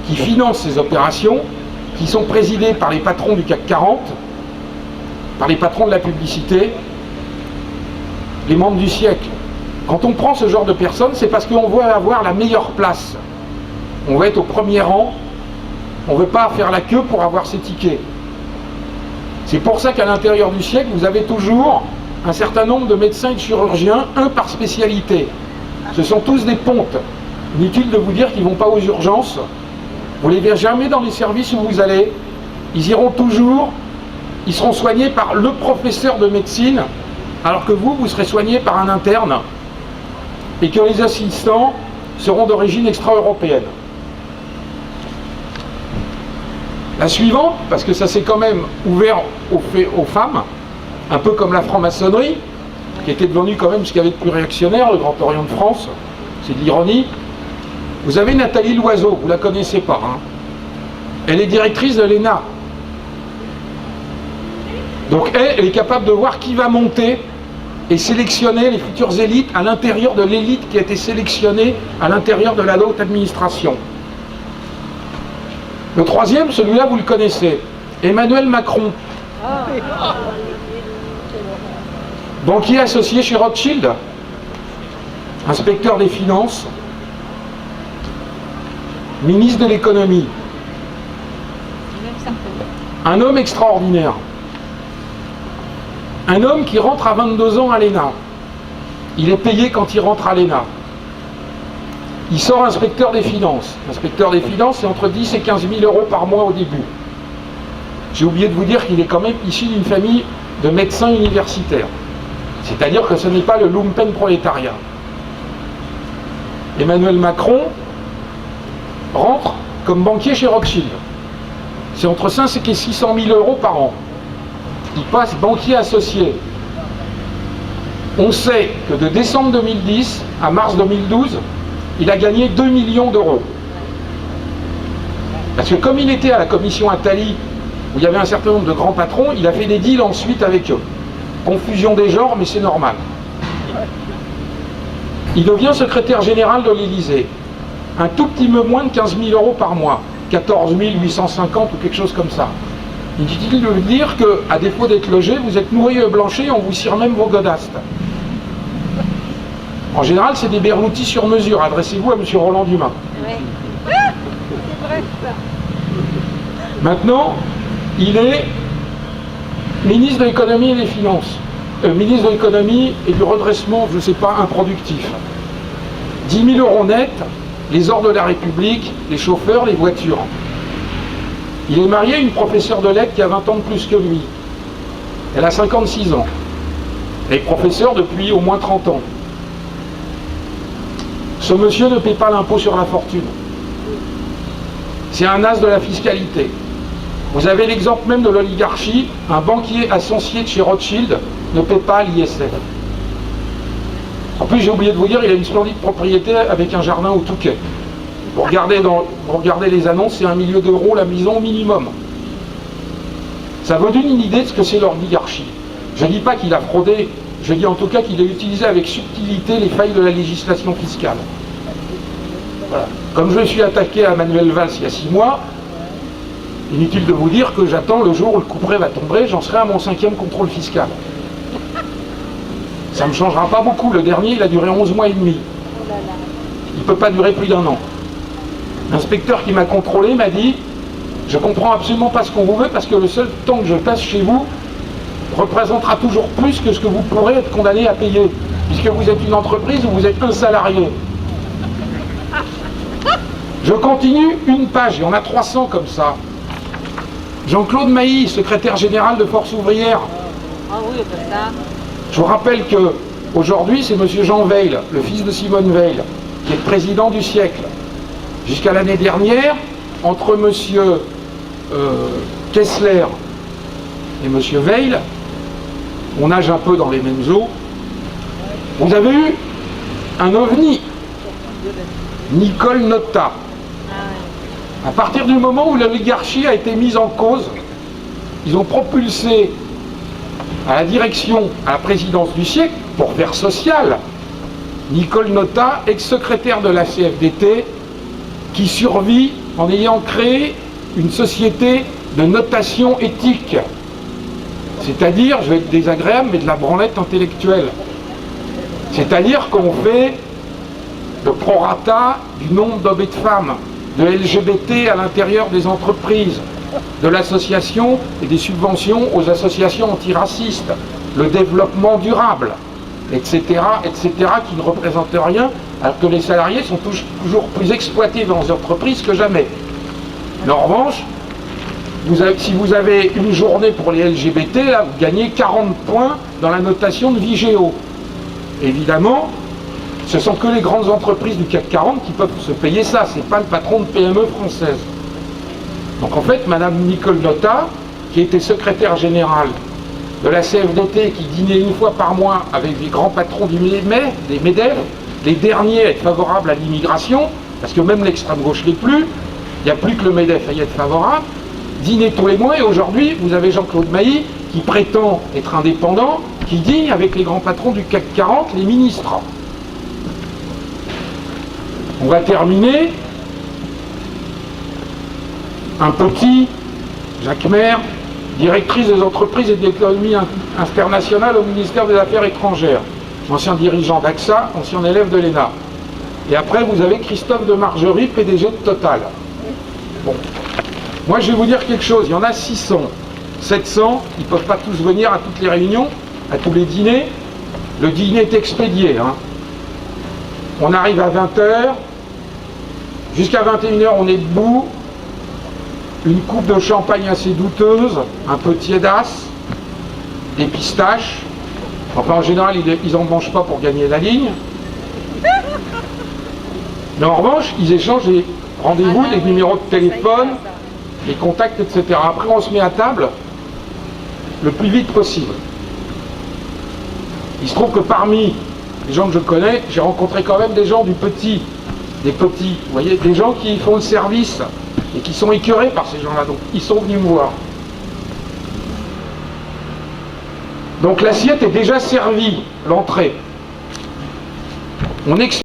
Speaker 1: qui financent ces opérations, qui sont présidées par les patrons du CAC 40, par les patrons de la publicité, les membres du siècle. Quand on prend ce genre de personnes, c'est parce qu'on veut avoir la meilleure place. On veut être au premier rang, on ne veut pas faire la queue pour avoir ses tickets. C'est pour ça qu'à l'intérieur du siècle, vous avez toujours un certain nombre de médecins et de chirurgiens, un par spécialité. Ce sont tous des pontes. Inutile de vous dire qu'ils ne vont pas aux urgences. Vous ne les verrez jamais dans les services où vous allez. Ils iront toujours, ils seront soignés par le professeur de médecine, alors que vous serez soigné par un interne, et que les assistants seront d'origine extra-européenne. La suivante, parce que ça s'est quand même ouvert aux femmes, un peu comme la franc-maçonnerie, qui était devenue quand même ce qu'il y avait de plus réactionnaire, le Grand Orient de France, c'est de l'ironie. Vous avez Nathalie Loiseau, vous ne la connaissez pas, hein. Elle est directrice de l'ENA. Donc elle est capable de voir qui va monter et sélectionner les futures élites à l'intérieur de l'élite qui a été sélectionnée à l'intérieur de la haute administration. Le troisième, celui-là vous le connaissez, Emmanuel Macron. Banquier associé chez Rothschild, inspecteur des finances, ministre de l'économie. Un homme extraordinaire. Un homme qui rentre à 22 ans à l'ENA. Il est payé quand il rentre à l'ENA. Il sort inspecteur des finances. Inspecteur des finances, c'est entre 10 et 15 000 euros par mois au début. J'ai oublié de vous dire qu'il est quand même issu d'une famille de médecins universitaires. C'est-à-dire que ce n'est pas le lumpen prolétariat. Emmanuel Macron rentre comme banquier chez Rothschild. C'est entre 5 et 600 000 euros par an. Il passe banquier associé. On sait que de décembre 2010 à mars 2012, il a gagné 2 millions d'euros. Parce que comme il était à la commission Attali, où il y avait un certain nombre de grands patrons, il a fait des deals ensuite avec eux. Confusion des genres, mais c'est normal. Il devient secrétaire général de l'Élysée. Un tout petit peu moins de 15 000 euros par mois. 14 850 ou quelque chose comme ça. Inutile de dire qu'à défaut d'être logé, vous êtes nourri et blanchi et on vous cire même vos godastes. En général, c'est des berloutis sur mesure. Adressez-vous à M. Roland Dumas.
Speaker 2: Oui. C'est vrai ça.
Speaker 1: Maintenant, il est ministre de l'économie et des finances. Ministre de l'économie et du redressement, je ne sais pas, improductif. 10 000 euros net, les ordres de la République, les chauffeurs, les voitures. Il est marié à une professeure de lettres qui a 20 ans de plus que lui. Elle a 56 ans. Elle est professeure depuis au moins 30 ans. Ce monsieur ne paie pas l'impôt sur la fortune. C'est un as de la fiscalité. Vous avez l'exemple même de l'oligarchie. Un banquier associé de chez Rothschild ne paie pas l'ISF. En plus, j'ai oublié de vous dire, il a une splendide propriété avec un jardin au Touquet. Vous regardez les annonces, c'est 1 million d'euros la maison au minimum. Ça vous donne une idée de ce que c'est l'oligarchie. Je ne dis pas qu'il a fraudé, je dis en tout cas qu'il a utilisé avec subtilité les failles de la législation fiscale. Voilà. Comme je me suis attaqué à Manuel Valls il y a 6 mois, inutile de vous dire que j'attends le jour où le couperet va tomber, j'en serai à mon 5e contrôle fiscal. Ça ne me changera pas beaucoup. Le dernier, il a duré 11 mois et demi. Il ne peut pas durer plus d'1 an. L'inspecteur qui m'a contrôlé m'a dit « Je comprends absolument pas ce qu'on vous veut parce que le seul temps que je passe chez vous représentera toujours plus que ce que vous pourrez être condamné à payer, puisque vous êtes une entreprise où vous êtes un salarié. » Je continue une page, il y en a 300 comme ça. Jean-Claude Mailly, secrétaire général de Force ouvrière.
Speaker 2: Ah oui, ben ça.
Speaker 1: Je vous rappelle qu'aujourd'hui, c'est M. Jean Veil, le fils de Simone Veil, qui est le président du siècle. Jusqu'à l'année dernière, entre M. Kessler et M. Veil, on nage un peu dans les mêmes eaux, vous avez eu un ovni, Nicole Notat. À partir du moment où l'oligarchie a été mise en cause, ils ont propulsé à la direction, à la présidence du siècle, pour faire social, Nicole Notat, ex-secrétaire de la CFDT, qui survit en ayant créé une société de notation éthique. C'est-à-dire, je vais être désagréable, mais de la branlette intellectuelle. C'est-à-dire qu'on fait le prorata du nombre d'hommes et de femmes, de LGBT à l'intérieur des entreprises, de l'association et des subventions aux associations antiracistes, le développement durable, etc., etc., qui ne représentent rien, alors que les salariés sont toujours plus exploités dans les entreprises que jamais. Mais en revanche, si vous avez une journée pour les LGBT, là, vous gagnez 40 points dans la notation de Vigéo. Évidemment, ce sont que les grandes entreprises du CAC 40 qui peuvent se payer ça, c'est pas le patron de PME française. Donc en fait, Madame Nicole Notat, qui était secrétaire générale de la CFDT, qui dînait une fois par mois avec les grands patrons des MEDEF, les derniers à être favorables à l'immigration, parce que même l'extrême gauche n'est plus, il n'y a plus que le MEDEF à y être favorable, dînait tous les mois, et aujourd'hui, vous avez Jean-Claude Mailly, qui prétend être indépendant, qui dîne avec les grands patrons du CAC 40, les ministres. On va terminer. Un petit, Jacques Maire, directrice des entreprises et de l'économie internationale au ministère des Affaires étrangères, ancien dirigeant d'AXA, ancien élève de l'ENA. Et après, vous avez Christophe de Margerie, PDG de Total. Bon. Moi, je vais vous dire quelque chose. Il y en a 600. 700, ils ne peuvent pas tous venir à toutes les réunions, à tous les dîners. Le dîner est expédié. Hein. On arrive à 20h. Jusqu'à 21h, on est debout. Une coupe de champagne assez douteuse, un peu tiédasse, des pistaches. Enfin, en général, ils n'en mangent pas pour gagner la ligne. Mais en revanche, ils échangent les rendez-vous, les numéros de téléphone, les contacts, etc. Après, on se met à table le plus vite possible. Il se trouve que parmi les gens que je connais, j'ai rencontré quand même des gens des petits, vous voyez, des gens qui font le service et qui sont écœurés par ces gens-là. Donc ils sont venus me voir. Donc l'assiette est déjà servie, l'entrée. On explique